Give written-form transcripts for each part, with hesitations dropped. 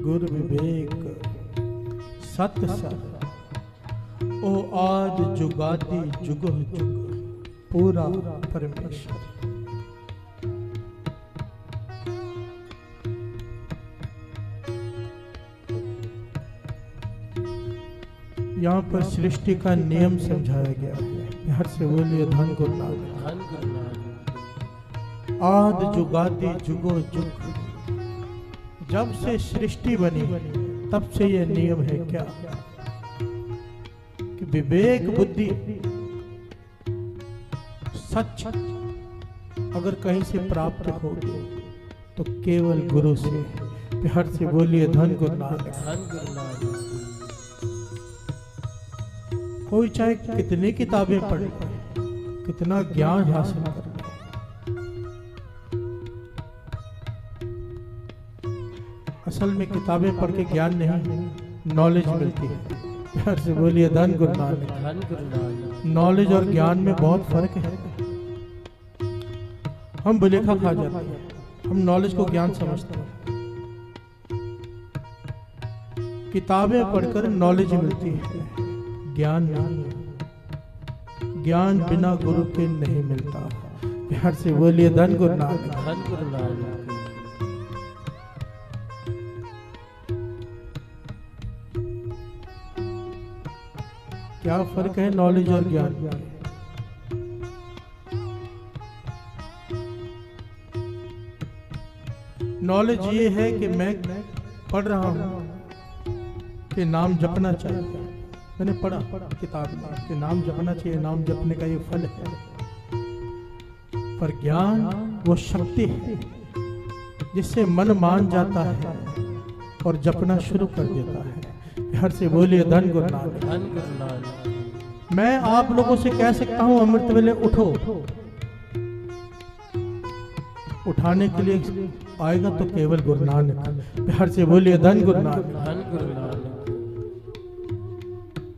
गुर विवेक सत सर, ओ आद जुगादि जुगो जुग पूरा परमेश्वर। यहाँ पर सृष्टि का नियम समझाया गया है। हर से बोलिए धन गुरु नानक। आद जुगादि जुगो जुग, जब से सृष्टि बनी तब से यह नियम है क्या कि विवेक बुद्धि सच अगर कहीं से प्राप्त होगी तो केवल गुरु से। प्यार से बोलिए धन गुरु नानक। कोई चाहे कितनी किताबें पढ़, कितना ज्ञान हासिल कर, असल में किताबें पढ़ के ज्ञान नहीं, नॉलेज मिलती है। प्यार से बोलिए धन गुरु नानक। नॉलेज और ज्ञान में बहुत फर्क है। हम बुलेखा खा जाते हैं, हम नॉलेज को ज्ञान समझते हैं। किताबें पढ़कर नॉलेज मिलती है, ज्ञान नहीं। ज्ञान बिना गुरु के नहीं मिलता। प्यार से बोलिए धन गुरु नानक। क्या फर्क है नॉलेज और ज्ञान? नॉलेज ये है कि मैं पढ़ रहा हूं कि नाम जपना चाहिए, मैंने पढ़ा किताब में कि नाम जपना चाहिए, नाम जपने का ये फल है। पर ज्ञान वो शक्ति है जिससे मन मान जाता है और जपना शुरू कर देता है। प्यार से बोलिए धन गुरु नानक। मैं आप लोगों से कह सकता हूं अमृत वेले उठो, उठाने के लिए आएगा तो केवल गुरु नानक। प्यार से बोलिए धन गुरु नानक।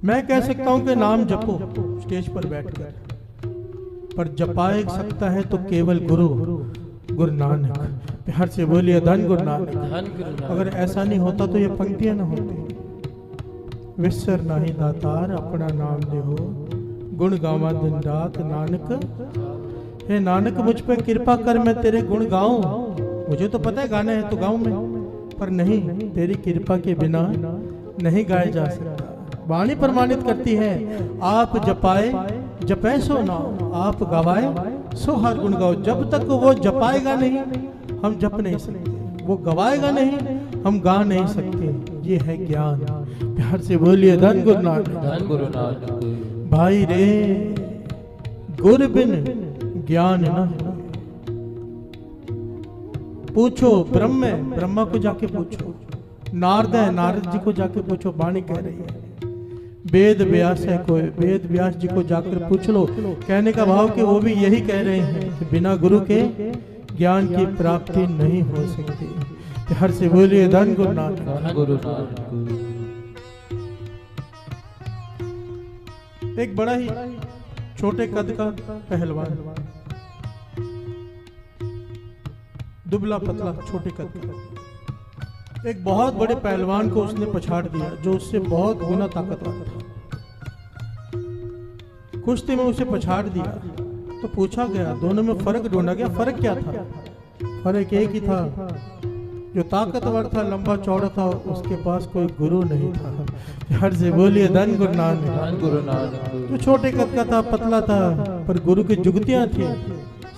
मैं कह सकता हूं कि नाम जपो स्टेज पर बैठकर, पर जपाए सकता है तो केवल गुरु नानक। प्यार से बोलिए धन गुरु नानक। अगर ऐसा नहीं होता तो ये पंक्तियां ना होती। विसर नाही दातार अपना नाम देहो, गुण गावा दिन रात नानक। हे नानक मुझ पे कृपा कर, मैं तेरे गुण गाऊं। मुझे तो पता है गाना है तो गाऊं मैं, पर नहीं, तेरी कृपा के बिना नहीं गाया जा सकता। वाणी प्रमाणित करती है, आप जपाए जपै सो नाम, आप गवाए सो हर गुण गाओ। जब तक वो जपाएगा नहीं हम जप नहीं सकते, वो गवाएगा नहीं हम गा नहीं सकते। ये है ज्ञान। प्यार से बोलिए धन गुरु नानक। भाई रे गुरु बिन ज्ञान न पूछो, ब्रह्मा को जाके पूछो, नारद जी को जाके पूछो, वाणी कह रही है। वेद व्यास है, कोई वेद व्यास जी को जाकर पूछ लो। कहने का भाव कि वो भी यही कह रहे हैं कि बिना गुरु के ज्ञान की प्राप्ति नहीं हो सकती। प्यार से बोलिए धन गुरु नानक। एक बड़ा ही छोटे कद का पहलवान, दुबला पतला छोटे कद का, एक बहुत बड़े पहलवान को उसने पछाड़ दिया जो उससे बहुत गुना ताकतवर था। कुश्ती में उसे पछाड़ दिया तो पूछा गया, दोनों में फर्क ढूंढा गया। फर्क क्या था? फर्क एक ही था, जो ताकतवर था, लंबा चौड़ा था, उसके पास कोई गुरु नहीं था। प्यार से बोलिए धन गुरु नानक। जो छोटे कद का था, पतला था, पर गुरु की जुगतियां थी,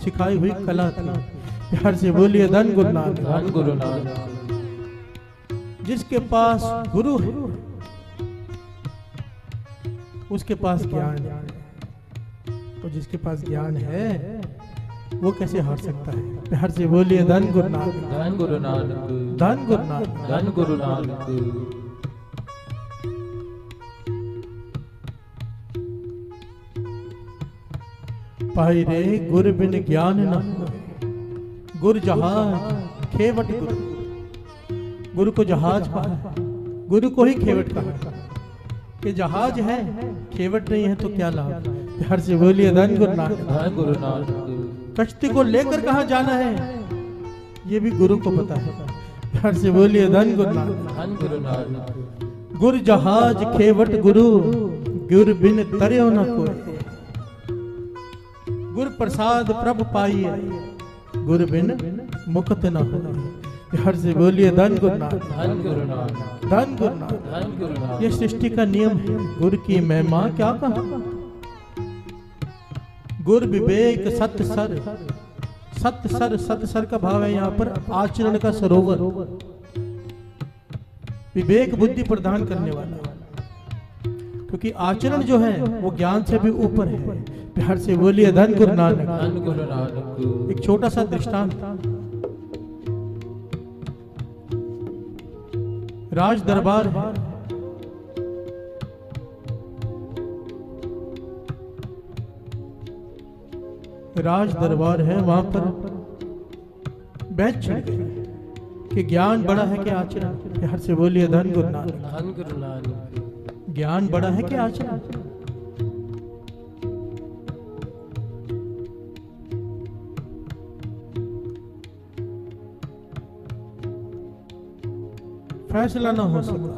सिखाई हुई कला थी। प्यार से बोलिए धन गुरु नानक। जिसके पास गुरु है उसके पास ज्ञान है, और जिसके पास ज्ञान है वो कैसे हार सकता है? प्यार से बोलिए धन गुरु नानक। धन गुरु नानक। धन गुरु नानक। धन गुरु नानक। पाई रे गुरु बिन ज्ञान न होए, गुरु जहाज खेवट गुरु। गुरु को जहाज कहा, गुरु को ही खेवट कहा कि जहाज है खेवट नहीं है तो क्या लाभ। प्यार से बोलिए धन गुरु नानक। धन गुरु नानक। कश्ती को लेकर कहां जाना है ये भी गुरु को पता है। हर से बोलिए धन गुरु नानक। धन गुरु नानक। गुर जहाज खेवट गुरु, गुर बिन तरियो न कोई। गुर प्रसाद प्रभ पाइए, गुर बिन मुक्त न होए। हर से बोलिए धन गुरु नानक। धन गुरु नानक। धन गुरु नानक। धन गुरु नानक। ये सृष्टि का नियम है। गुर की महिमा क्या कहा। गुर विवेक सत सर, सत सर, सत सर का भाव है यहाँ पर आचरण का सरोवर, विवेक बुद्धि प्रदान करने वाला। क्योंकि आचरण जो है वो ज्ञान से भी ऊपर है। प्यार से बोलिए धन गुरु नानक। धन गुरु नानक। एक छोटा सा दृष्टांत, राज दरबार है, राज दरबार है, वहां पर बैच चढ़ गई कि ज्ञान बड़ा है कि आचरण। प्यार से बोलिए धन गुरु नानक। धन गुरु नानक। ज्ञान बड़ा है कि आचरण। फैसला ना हो सका।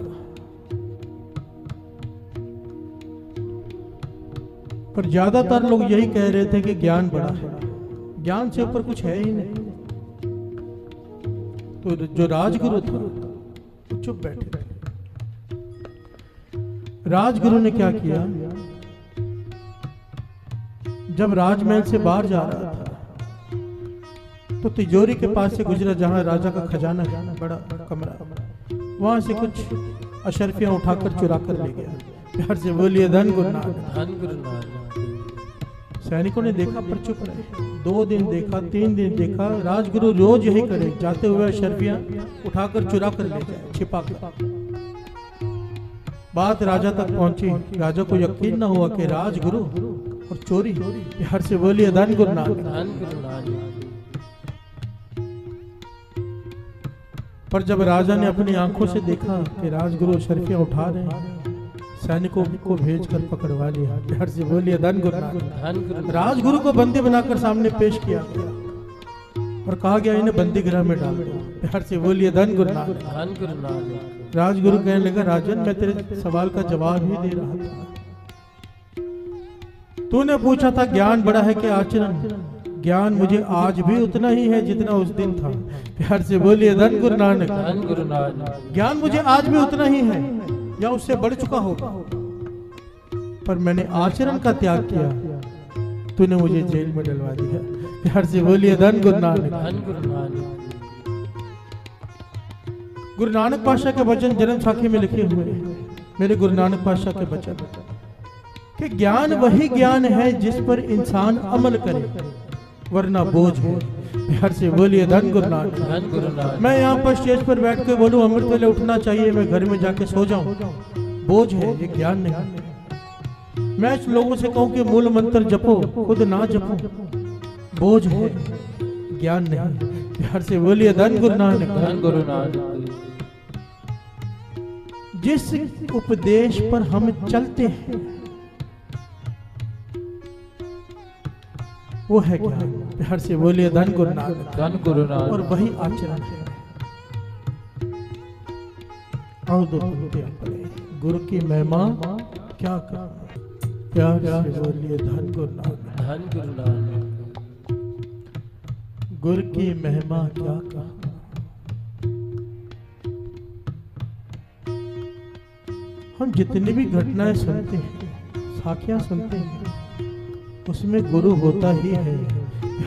पर ज्यादातर लोग यही कह रहे थे कि ज्ञान बड़ा है, ज्ञान से ऊपर कुछ है ही नहीं। तो जो राजगुरु था वो चुप बैठे थे। राजगुरु ने क्या किया, जब राजमहल से बाहर जा रहा था तो तिजोरी के पास से गुजरा, जहां राजा का खजाना है, बड़ा कमरा, वहां से कुछ अशरफियां उठाकर चुरा कर ले गया। प्यार से बोलिए धन गुरु नानक। धन गुरु नानक। सैनिकों ने देखा पर चुप रहे। 2 दिन देखा, 3 दिन देखा, राजगुरु रोज यही करे, जाते हुए अशरफियां उठाकर चुरा कर ले जाए, छिपा कर। बात राजा तक पहुंची। राजा को यकीन न हुआ कि राजगुरु और चोरी। प्यार से बोलिए धन गुरु नानक। धन गुरु नानक। पर जब राजा ने अपनी आंखों से देखा कि राजगुरु शर्फियां उठा रहे हैं, सैनिकों को भेजकर पकड़वा लिया। प्यार से बोलिए धन गुरु नानक। धन गुरु। राजगुरु को बंदी बनाकर सामने पेश किया गया और कहा गया इन्हें बंदी गृह में डाल दो। प्यार से बोलिए धन गुरु नानक। धन गुरु नानक। राजगुरु कहने लगा, राजन मैं तेरे सवाल का जवाब ही दे रहा था। तूने पूछा था ज्ञान बड़ा है कि आचरण। ज्ञान मुझे आज भी उतना ही है जितना उस दिन था। प्यार से बोलिए धन गुरु नानक। धन गुरु नानक। ज्ञान मुझे आज भी उतना ही है या उससे बढ़ चुका होगा, पर मैंने आचरण का त्याग किया, तूने मुझे जेल में डलवा दिया। प्यार से बोलिए धन गुरु नानक। धन गुरु नानक। गुरु नानक पातशाह के वचन जन्म साखी में लिखे हुए हैं। मेरे गुरु नानक पातशाह के वचन कि ज्ञान वही ज्ञान है जिस पर इंसान अमल करे, वरना बोझ है। प्यार से बोलिए धन गुरु नानक। धन गुरु नानक। मैं यहाँ पर स्टेज पर बैठ के बोलूं अमृत वेले उठना चाहिए, मैं घर में जाके सो जाऊं, बोझ है, ये ज्ञान नहीं। मैं लोगों से कहूं कि मूल मंत्र जपो, खुद ना जपो, बोझ है, ज्ञान नहीं। प्यार से बोलिए धन गुरु नानक। धन गुरु नानक। जिस उपदेश पर हम चलते हैं वो है ज्ञान। प्यार से बोलिए धन गुरु नानक। धन गुरु नानक। और वही आचरण है। और 2 पंक्तियां पढ़े। गुरु की महिमा क्या कहा। प्यार से बोलिए धन गुरु नानक। धन गुरु नानक। गुरु की महिमा क्या कहा। हम जितनी भी घटनाएं सुनते हैं, साखियां सुनते हैं, उसमें गुरु होता ही है।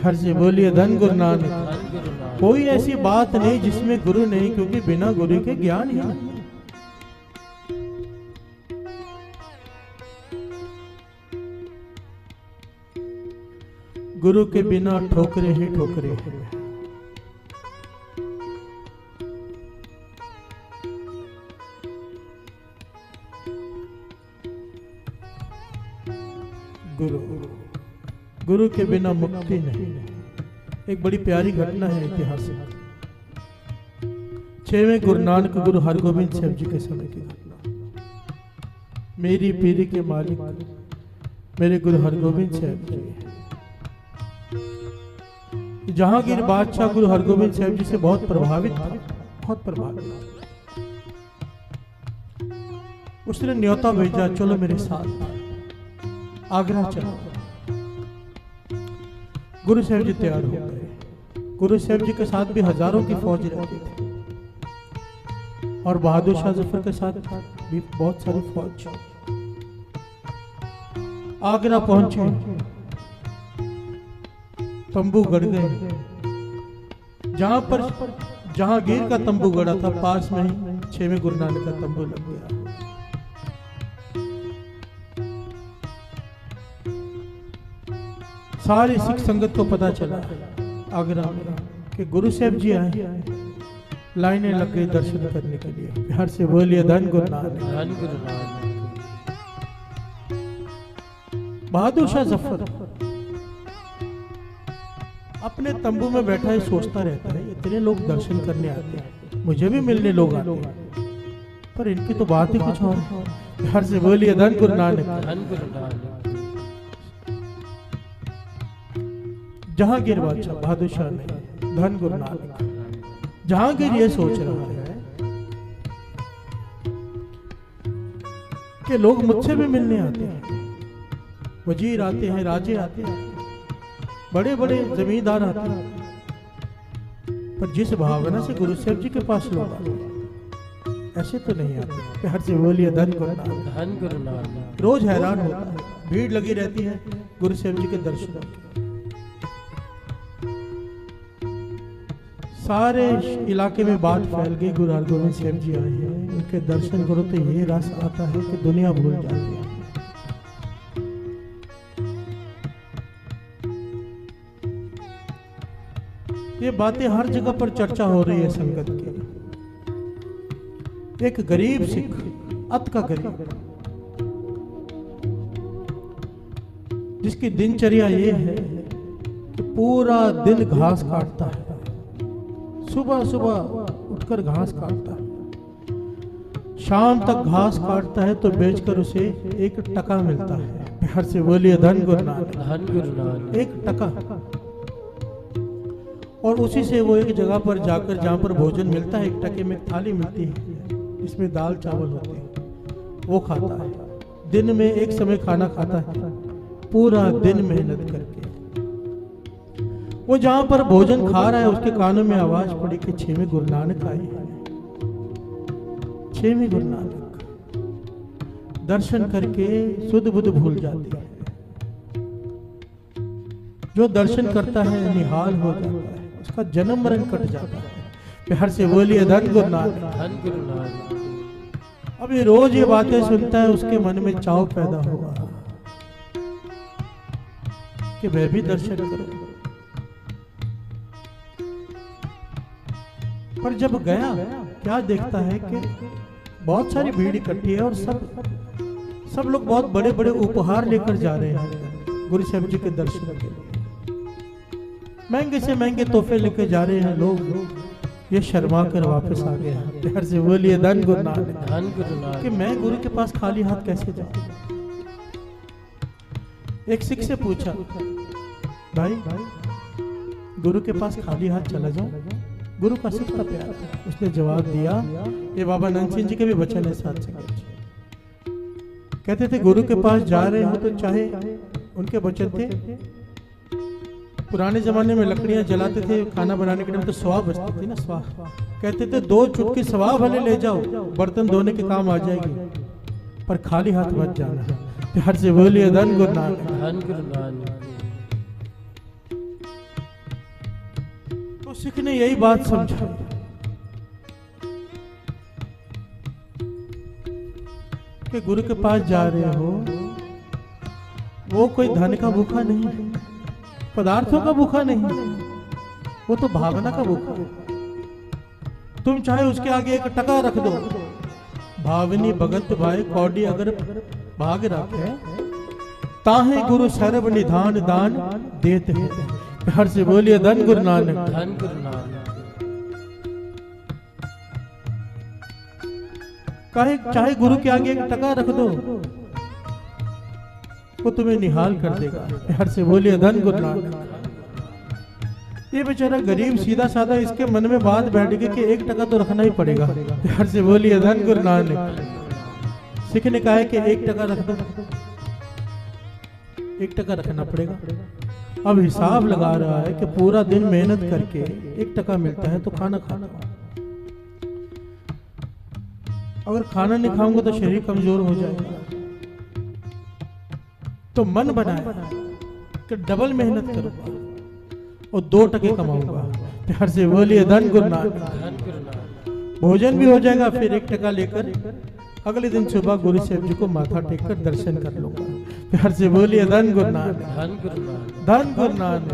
हर से बोलिए धन गुरु नानक। धन गुरु नानक। कोई ऐसी बात नहीं जिसमें गुरु नहीं, क्योंकि बिना गुरु के ज्ञान ही नहीं। गुरु के बिना ठोकरे ही ठोकरे हैं। गुरु गुरु के बिना मुक्ति नहीं। एक बड़ी प्यारी घटना है ऐतिहासिक। 6वें गुरु नानक गुरु हरगोबिंद साहब जी के समय की घटना। मेरी पीरी के मालिक मेरे गुरु हरगोबिंद साहब जी, जहांगीर बादशाह गुरु हरगोबिंद साहब जी से बहुत प्रभावित था, बहुत प्रभावित। उसने न्योता भेजा, चलो मेरे साथ आगरा चलो। गुरु साहब जी तैयार हो गए। गुरु साहब जी के साथ भी हजारों की फौज रहती थी और बहादुर शाह जफर के साथ भी बहुत सारी फौज। आगरा पहुंचे, तंबू गड़ गए। जहांगीर का तंबू गड़ा था, पास में ही 6वें गुरु नानक का तंबू लग गया। सारी सिख संगत को पता चला आगरा में कि गुरु साहब जी आए। लाइनें लग गई दर्शन करने के लिए। प्यार से बोलिए धन गुरु नानक, धन गुरु नानक। बहादुर शाह जफर अपने तंबू में बैठा है, सोचता रहता है इतने लोग दर्शन करने आते हैं, मुझे भी मिलने लोग आते हैं, पर इनकी तो बात ही कुछ और है। प्यार से बोलिए धन गुरु नानक, धन गुरु नानक। जहांगीर बादशाह, बहादुर शाह ने धन गुरु नानक। जहांगीर ये सोच रहा है कि लोग मुझसे भी मिलने आते हैं, वजीर आते हैं, राजे आते हैं, बड़े बड़े जमींदार आते हैं, पर जिस भावना से गुरु साहब जी के पास लोग आते हैं ऐसे तो नहीं आते। प्यार से बोलिए धन गुरु नानक, धन गुरु नानक। रोज हैरान होता है, भीड़ लगी रहती है गुरु साहब जी के दर्शनों की। सारे इलाके में बात फैल गई, गुरु हरगोविंद साहब जी आए हैं, उनके दर्शन करो तो ये रस आता है कि दुनिया भूल जाती है। ये बातें हर जगह पर चर्चा हो रही है संगत की। एक गरीब सिख, अत का गरीब, जिसकी दिनचर्या ये है कि पूरा दिन घास काटता है, सुबह सुबह उठकर घास काटता है, शाम तक घास काटता है, तो बेचकर उसे 1 टका मिलता है। प्यार से बोलिए धन गुरु नानक, धन गुरु नानक। 1 टका। और उसी से वो एक जगह पर जाकर, जहाँ पर भोजन मिलता है, 1 टके में थाली मिलती है, इसमें दाल चावल होते हैं, वो खाता है। दिन में एक समय खाना खाता है, पूरा दिन मेहनत करके। वो जहाँ पर भोजन खा रहा है, उसके कानों में आवाज पड़ी कि 6वें गुरु नानक आए हैं। 6वें गुरु नानक दर्शन करके सुध बुध भूल जाते हैं। जो दर्शन करता है निहाल हो जाता है, उसका जन्म मरण कट जाता है। प्यार से बोलिए धन गुरु नानक, धन गुरु नानक। अब ये रोज ये बातें सुनता है, उसके मन में चाव पैदा हुआ कि मैं भी दर्शन करूं। पर जब गया, क्या देखता है कि बहुत सारी भीड़ इकट्ठी है और सब लोग बहुत बड़े बड़े उपहार लेकर जा रहे हैं गुरु साहब जी के दर्शन के लिए। महंगे से महंगे तोहफे लेकर जा रहे हैं लोग। ये शर्मा कर वापस आ गया। प्यार से बोलिए धन गुरु नानक, धन गुरु नानक। कि मैं गुरु के पास खाली हाथ कैसे जाऊं। एक सिख से पूछा, भाई गुरु के पास खाली हाथ चला जाऊं? गुरु का सिख का प्यार। उसने जवाब दिया, ये बाबा नंद सिंह जी के भी वचन है साथ संगत जी। कहते थे गुरु के पास जा रहे हो तो चाहे, उनके वचन थे, पुराने जमाने में लकड़ियां जलाते थे खाना बनाने के टाइम, तो स्वाह बचती थी ना, स्वाह। कहते थे 2 चुटकी स्वाह भले ले जाओ, बर्तन धोने के काम आ जाएगी, पर खाली हाथ मत जाना। प्यार से बोलिए धन गुरु नानक, धन गुरु नानक। तो सिख ने यही बात समझा कि गुरु के पास जा रहे हो, वो कोई धन का भूखा नहीं, पदार्थों का भूखा नहीं, वो तो भावना का भूखा है। तुम चाहे उसके आगे 1 टका रख दो, भावनी भगत भाई कौड़ी अगर भाग रखे, ताहे गुरु सर्व निधान दान देते हैं। प्यार से बोलिए धन गुरु नानक, धन गुरु नानक। चाहे गुरु के आगे 1 टका रख दो, वो तुम्हें निहाल कर देगा। प्यार से बोलिए धन गुरु नानक। ये बेचारा गरीब सीधा साधा, इसके मन में बात बैठ गई कि 1 टका तो रखना ही पड़ेगा। प्यार से बोलिए धन गुरु नानक। सिख ने कहा है कि 1 टका रख दो, 1 टका रखना पड़ेगा। अब हिसाब लगा रहा है कि पूरा दिन मेहनत करके 1 टका मिलता है तो खाना खाना, अगर खाना नहीं खाऊंगा तो शरीर कमजोर हो जाएगा। तो मन बनाया कि डबल मेहनत करूंगा और 2 टके कमाऊंगा। प्यार से बोलिए धन गुरु नानक। भोजन भी हो जाएगा, फिर 1 टका लेकर अगले दिन सुबह गुरु साहब जी को माथा टेक कर दर्शन कर लूंगा। प्यार से बोलिए धन गुरु नानक, धन गुरु नानक।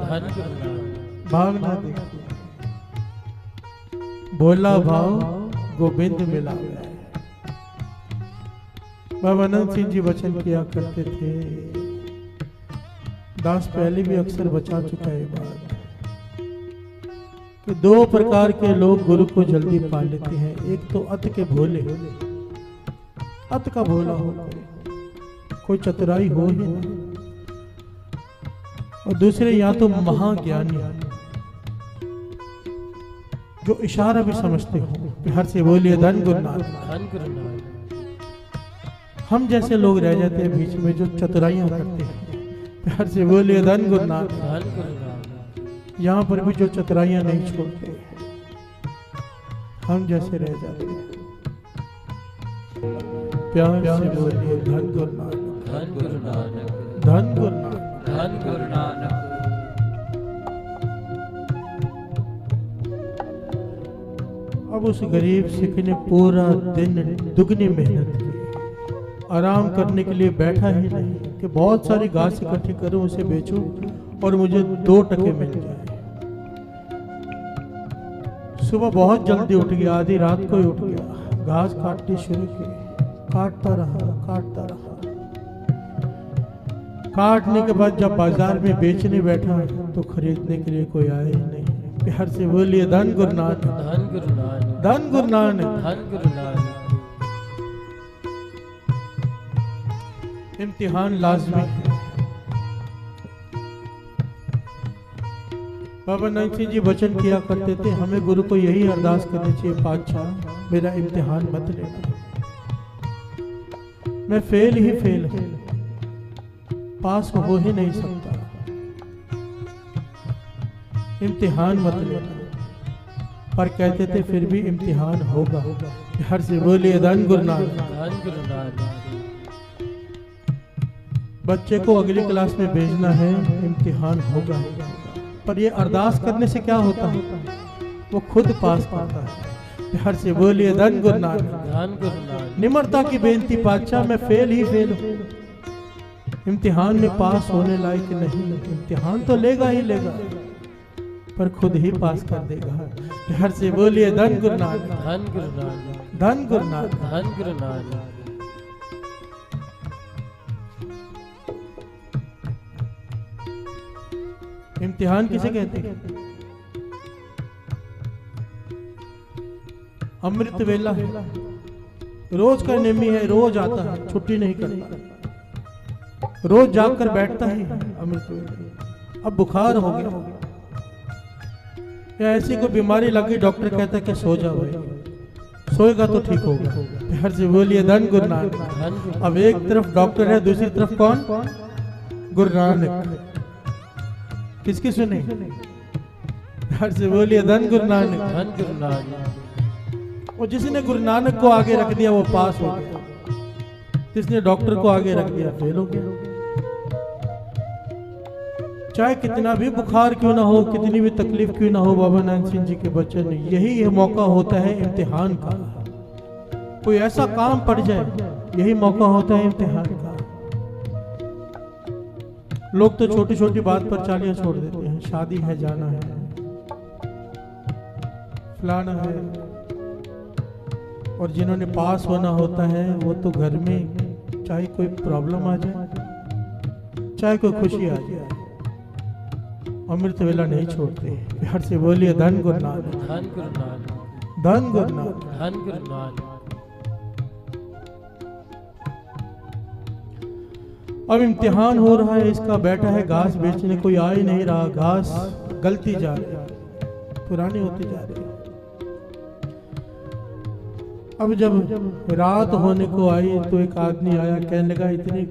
भाव ना देखिए, भोला भाव गोविंद मिला है। बाबा आनंद सिंह जी वचन किया करते थे, दास पहले भी अक्सर बचा चुका है बात, कि 2 प्रकार के लोग गुरु को जल्दी पा लेते हैं। एक तो अत के भोले, अत का भोला हो, कोई चतुराई हो ही नहीं, और दूसरे या तो महाज्ञानी जो इशारा भी समझते हो। प्यार से बोलिए धन गुरु नानक। हम जैसे लोग रह जाते हैं बीच में जो चतुराइयां करते हैं। प्यार से बोलिए धन गुरु नानक। यहाँ पर भी जो चतुराइयां नहीं छोड़ते, हम जैसे रह जाते हैं। प्यार से बोलिए धन गुरु नानक, धन गुरु नानक, धन गुरु नानक, धन गुरु नानक। अब उस गरीब सिख ने पूरा दिन दुगनी मेहनत की, आराम करने के लिए बैठा ही नहीं कि बहुत सारी घास इकट्ठी करूं, उसे बेचूं और मुझे 2 टके मिल जाए। सुबह बहुत जल्दी उठ गया, आधी रात को ही उठ गया, घास काटनी शुरू की, काटता रहा, काटता रहा। काटने के बाद जब बाजार में बेचने बैठा तो खरीदने के लिए कोई आया ही नहीं। प्यार से बोलिए धन गुरु नानक, धन गुरु नानक, धन गुरु नानक, धन गुरु नानक। इम्तिहान लाजमी है। बाबा नानक सिंह जी वचन किया करते थे, हमें गुरु को यही अरदास करनी चाहिए, पातशाह मेरा इम्तिहान मत लेना, मैं फेल ही फेल हूं, पास हो ही नहीं सकता, इम्तिहान मत लेना। पर कहते थे फिर भी इम्तिहान होगा। प्यार से बोलिए धन गुरु नानक, धन गुरु नानक। बच्चे को अगली क्लास में भेजना है, इम्तिहान होगा। पर ये अरदास करने से क्या होता है, वो खुद पास पाता है। प्यार से बोलिए धन गुरु नानक, धन गुरु नानक। निम्रता की बेनती, पातशाह मैं फेल ही फेल हूं, इम्तिहान में पास होने लायक नहीं। इम्तिहान तो लेगा ही लेगा, पर खुद ही पास कर देगा। प्यार से बोलिए धन गुरु नानक, धन गुरु नानक, धन गुरु नानक। धन गुरु नानक। इम्तिहान किसे कहते हैं? अमृत वेला है, रोज का नेमी है, रोज आता है, छुट्टी नहीं करता, रोज जाग कर बैठता है अमृत वेला। अब बुखार हो गया या ऐसी कोई बीमारी लगी, डॉक्टर कहता है कि सो जाओ भाई, सोएगा तो ठीक होगा। प्यार से बोलिए धन गुरु नानक। अब एक तरफ डॉक्टर है, दूसरी तरफ कौन? गुरु नानक। किसकी सुने? प्यार से बोलिए धन गुरु नानक, धन गुरु नानक। और जिसने गुरु नानक को आगे रख दिया वो पास हो गया, जिसने डॉक्टर को आगे रख दिया फेल हो गया। चाहे कितना भी बुखार क्यों ना हो, कितनी भी तकलीफ क्यों ना हो, बाबा नानक सिंह जी के बच्चन, यही मौका होता है इम्तिहान का। कोई ऐसा काम पड़ जाए, यही मौका होता है इम्तिहान का। लोग तो छोटी छोटी बात पर चालियां छोड़ देते हैं, शादी है, जाना है, फलाना है, और जिन्होंने पास होना होता है वो तो घर में चाहे कोई प्रॉब्लम आ जाए, चाहे कोई खुशी आ जाए, अमृत वेला नहीं छोड़ते। प्यार से बोलिए धन गुरु नानक, धन गुरु नानक, धन गुरु नानक। धन गुरु नानक। अब इम्तिहान हो रहा है, इसका बैठा है घास बेचने, कोई आ ही नहीं रहा, घास गलती जा रही है। पुरानी होती जा रही है। अब जब रात होने को आई तो एक आदमी आया, कहने लगा इतनी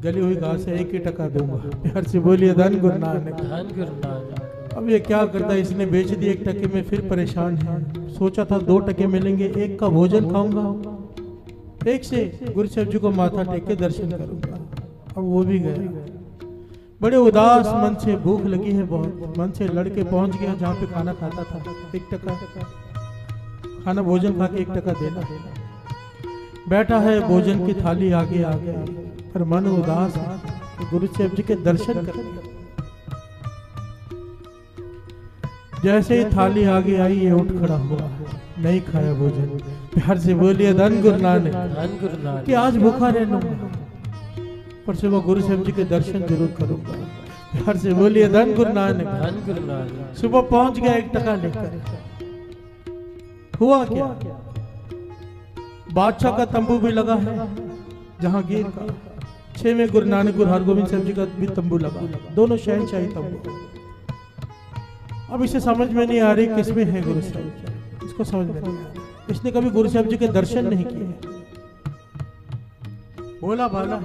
गली हुई घास है 1 ही टका दूंगा। प्यार से बोलिए धन गुरु नानक। धन गुरु नानक। अब ये क्या करता है, इसने बेच दिए 1 टके में, फिर परेशान है। सोचा था 2 टके मिलेंगे, 1 का भोजन खाऊंगा, 1 से गुरु साहब जी को माथा टेक के दर्शन करूंगा। अब वो भी गया, बड़े उदास मन से, भूख लगी है बहुत, मन से लड़के पहुंच गया जहाँ पे खाना खाता था। 1 टका खाना भोजन खा के 1 टका देना। बैठा है, भोजन की थाली आगे आ गई, पर मन उदास है, गुरु साहब जी के दर्शन कर। जैसे ही थाली आगे आई ये उठ खड़ा हुआ, नहीं खाया भोजन। प्यार से बोलिए धन गुरु नानक। धन गुरु नानक। कि आज भूखा रहना, पर सुबह गुरु साहब जी के दर्शन जरूर करूंगा। प्यार से बोलिए धन गुरु नानक। धन गुरु नानक। सुबह पहुंच गया 1 टका लेकर। हुआ क्या, बादशाह का तंबू भी लगा है, जहांगीर का 6वें गुरु नानक गुरु हरगोविंद साहब जी का भी तंबू लगा, दोनों शहनशाही तंबू। अब इसे समझ में नहीं आ रही किसमें है गुरु साहब, इसको समझ में नहीं आ रही। इसने कभी गुरु साहब जी के दर्शन नहीं किए। बोला भाला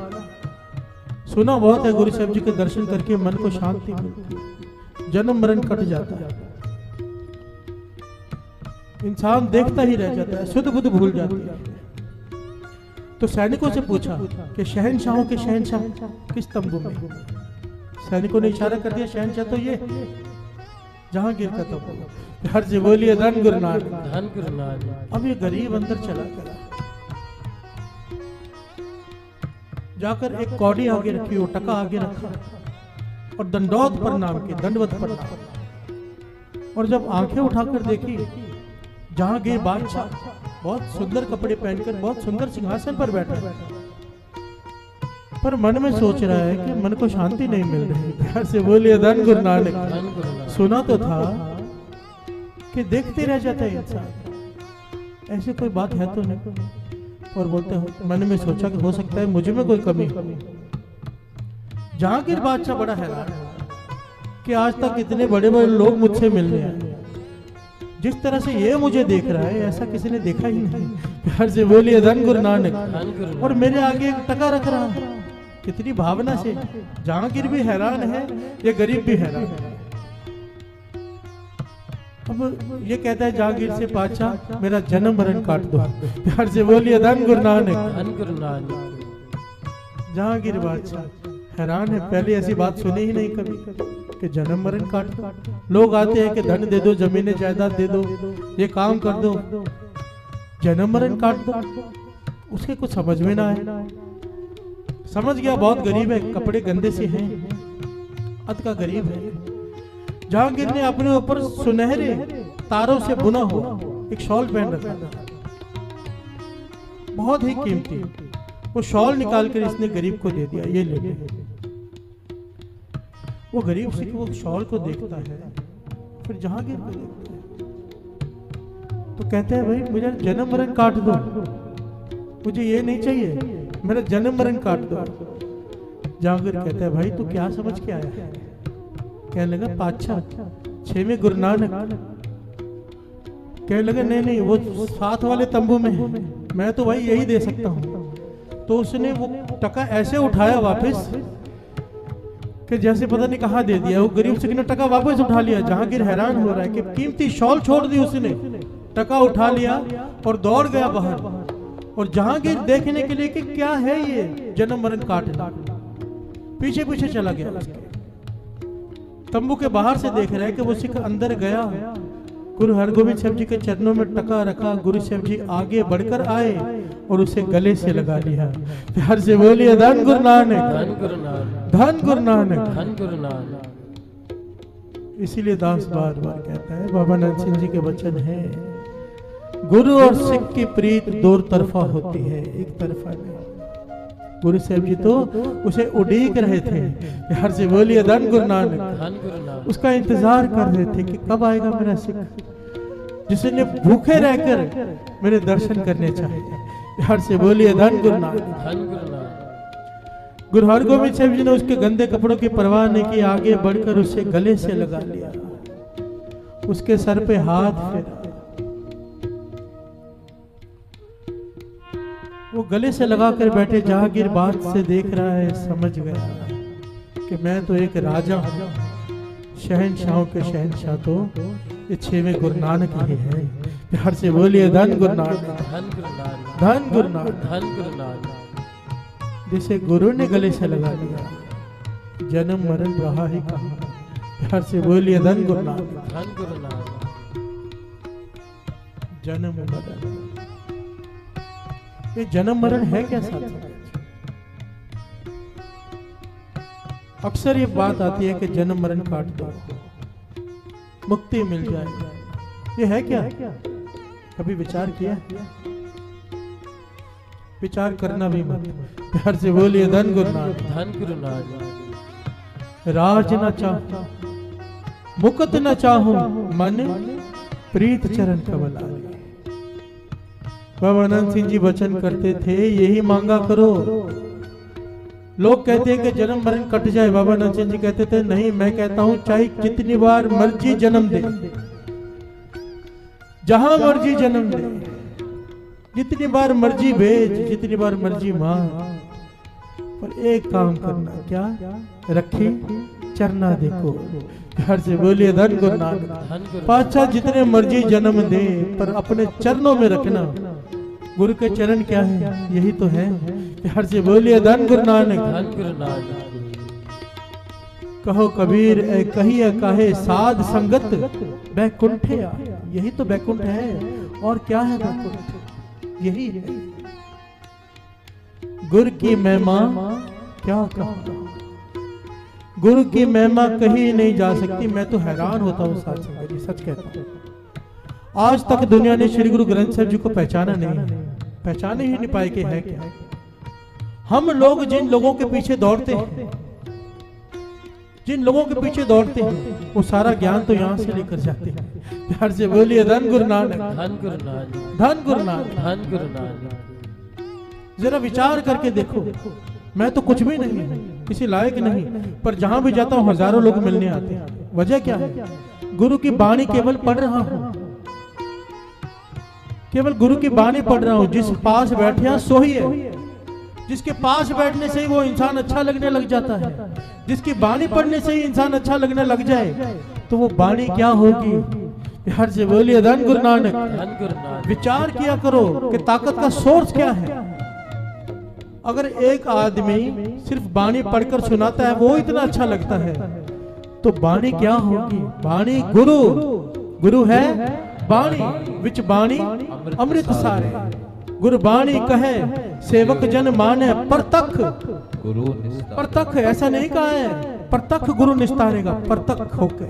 सुना बहुत है, गुरु साहब जी के दर्शन करके मन को शांति मिलती, जन्म मरण कट जाता है, इंसान देखता ही रह जाता है, शुद्ध बुद्ध भूल जाती है। तो सैनिकों से पूछा कि शहनशाहों के शहनशाह किस तंबू में? सैनिकों ने इशारा कर दिया, शहनशाह तो ये जहांगीर का तंबू। प्यार से बोलिए धन गुरु नानक। धन गुरु नानक। अब ये गरीब अंदर चला गया, जाकर एक कौड़ी आगे रखी, वो टका आगे रखा और दंडौत प्रणाम की, दंडवत प्रणाम। और जब आंखें उठाकर देखी, जहांगीर बादशाह बहुत सुंदर कपड़े पहनकर बहुत सुंदर सिंहासन पर बैठा, पर मन में सोच रहा है कि मन को शांति नहीं मिल रही। प्यार से बोलिए धन गुरु नानक। सुना तो था कि देखते रह जाता है इंसान, ऐसी कोई बात है तो नहीं। और बोलते हो, मन में सोचा कि हो सकता है मुझ में कोई कमी। जहांगीर बादशाह बड़ा हैरान कि आज तक इतने बड़े बड़े लोग मुझसे मिलने आए, जिस तरह से ये मुझे देख रहा है ऐसा किसी ने देखा ही नहीं। प्यार से बोलिए धन गुरु नानक। और मेरे आगे 1 टका रख रहा है, कितनी भावना से। जहांगीर भी हैरान है, ये गरीब भी हैरान है। अब ये कहता है जहांगीर से, बादशाह मेरा जन्म मरण काट दो। प्यार से बोलिए धन गुरु नानक। धन गुरु नानक। जहांगीर बादशाह हैरान है, पहले ऐसी बात सुनी ही नहीं कभी कि जन्म मरण काट दो। लोग आते हैं कि धन दे दो, जमीनें जायदाद दे दो, ये काम कर दो, जन्म मरण काट दो। उसके कुछ समझ में ना आए। समझ गया बहुत गरीब है, कपड़े गंदे से हैं, अत का गरीब है। जहांगीर ने अपने ऊपर सुनहरे तारों से बुना हुआ एक शॉल पहन रखा था, बहुत ही कीमती। वो शॉल निकालकर इसने गरीब को दे दिया, ये ले ले। वो गरीब से वो शॉल को देखता है, फिर जहांगीर को देखता है, तो कहता है भाई मुझे जन्म मरण काट दो, मुझे ये नहीं चाहिए, मेरा जन्म मरण काट दो। जहांगीर कहता है भाई तू क्या समझ के आया है? कहने लगा बादशाह 6वें गुरु नानक। कहने लगा नहीं नहीं, वो साथ वाले तंबू में है, मैं तो भाई यही दे सकता हूँ। तो उसने वो टका ऐसे उठाया वापस कि जैसे पता नहीं कहाँ दे दिया। वो गरीब से कितना टका वापस उठा लिया। जहांगीर हैरान हो रहा है कि कीमती शॉल छोड़ दी उसने, टका उठा लिया और दौड़ गया बाहर। और जहांगीर देखने के लिए कि क्या है ये जन्म मरण काटना, पीछे पीछे चला गया। तंबू के बाहर से देख रहा है कि वो सिख अंदर गया, गुरु हरगोविंद साहब जी के चरणों में टका रखा। गुरु साहब जी आगे बढ़कर आए और उसे गले से लगा लिया। प्यार से बोलिए धन गुरु नानक। धन गुरु नानक। धन गुरु नानक। धन गुरु नानक। इसीलिए दास बार बार कहता है, बाबा नानक सिंह जी के वचन है, गुरु और सिख की प्रीत दो तरफा होती है, एक तरफा नहीं। गुरु साहब जी तो उसे उड़ीक रहे थे। प्यार से बोलिए धन गुरु नानक। धन गुरु नानक। उसका इंतजार कर रहे थे कि कब आएगा मेरा सिख, जिसने भूखे रहकर मेरे दर्शन करने चाहिए। प्यार से बोलिए धन गुरु नानक। धन गुरु नानक। गुरु हरगोविंद साहब जी ने उसके गंदे कपड़ों की परवाह नहीं की, आगे बढ़कर उसे गले से लगा लिया उसके सर पे हाथ फेरा। वो गले से लगाकर बैठे जहांगीर बात से देख रहा है, समझ गया कि मैं तो एक राजा हूं, शहनशाहों के शहनशाह तो ये 6वें गुरु नानक ही है। प्यार से बोलिए धन गुरु नानक, धन गुरु नानक, धन गुरु नानक। धन गुरु नानक। जिसे गुरु ने गले से लगा लिया, जन्म मरण रहा ही कहाँ। प्यार से बोलिए धन गुरु नानक, धन गुरु नानक। जन्म मरण, ये जन्म मरण है क्या साथ? अक्सर ये बात आती है कि जन्म मरण काट दो, मुक्ति मिल जाए। ये है क्या? कभी विचार किया? विचार करना भी मत। प्यार से बोलिए धन गुरु नानक, धन गुरु नानक। राज न चाहूं, मुकुट न चाहूं, मन प्रीत चरण कमल आए। बाबा आनंद सिंह जी वचन करते थे, यही मांगा करो। लोग कहते हैं कि जन्म मरण कट जाए, बाबा आनंद सिंह जी कहते थे नहीं, मैं कहता हूं चाहे जितनी बार मर्जी जन्म दे, जहां मर्जी जन्म दे, जितनी बार मर्जी भेज, जितनी बार मर्जी मांग, पर एक काम करना, क्या? रखी चरना देखो। घर से बोलिए धन गुरु नानक। पातशाह जितने मर्जी जन्म दे, पर अपने चरणों में रखना। गुरु के चरण क्या है? यही तो है। प्यार से बोलिए धन गुरु नानक, धन गुरु नानक। कहो कबीर ए कहिए काहे, साध संगत बैकुंठे आए। यही तो बैकुंठ है, और क्या है बैकुंठ? यही है। गुरु की महिमा क्या कहूं, गुरु की महिमा कहीं नहीं जा सकती। मैं तो हैरान होता हूँ साथ संगत जी, सच कहता हूँ। आज तक दुनिया ने श्री गुरु ग्रंथ साहिब जी को पहचाना नहीं, पहचाने ही नहीं पाए कि है क्या। हम लोग जिन लोगों के पीछे दौड़ते हैं, जिन लोगों के पीछे दौड़ते हैं, वो सारा ज्ञान तो यहाँ से लेकर जाते हैं। प्यार से बोलिए धन गुरु नानक, धन गुरु नानक, धन गुरु नानक, धन गुरु नानक। जरा विचार करके देखो, मैं तो कुछ भी नहीं, किसी लायक नहीं, पर जहां भी जाता हूं हजारों लोग मिलने आते हैं। वजह क्या है? गुरु की बाणी केवल पढ़ रहा हूं, केवल गुरु की बाणी पढ़ रहा हूं। जिस पास बैठे हैं सो ही है। जिसके पास बैठने से ही वो इंसान अच्छा लगने लग जाता है। जिसकी बाणी पढ़ने से ही इंसान अच्छा लगने लग जाए, तो वो बाणी क्या होगी? प्यार से बोलिए धन गुरु नानक, धन गुरु नानक। विचार किया करो कि ताकत का सोर्स क्या है। अगर एक आदमी सिर्फ बाणी पढ़कर सुनाता है, वो इतना अच्छा लगता है, तो बाणी क्या होगी? बाणी गुरु, गुरु है बाणी, विच बाणी अमृत सारे। गुरु बाणी कहे सेवक जन माने, परतख गुरु, परतख ऐसा नहीं कहा है परतख गुरु निस्तारेगा, परतख होके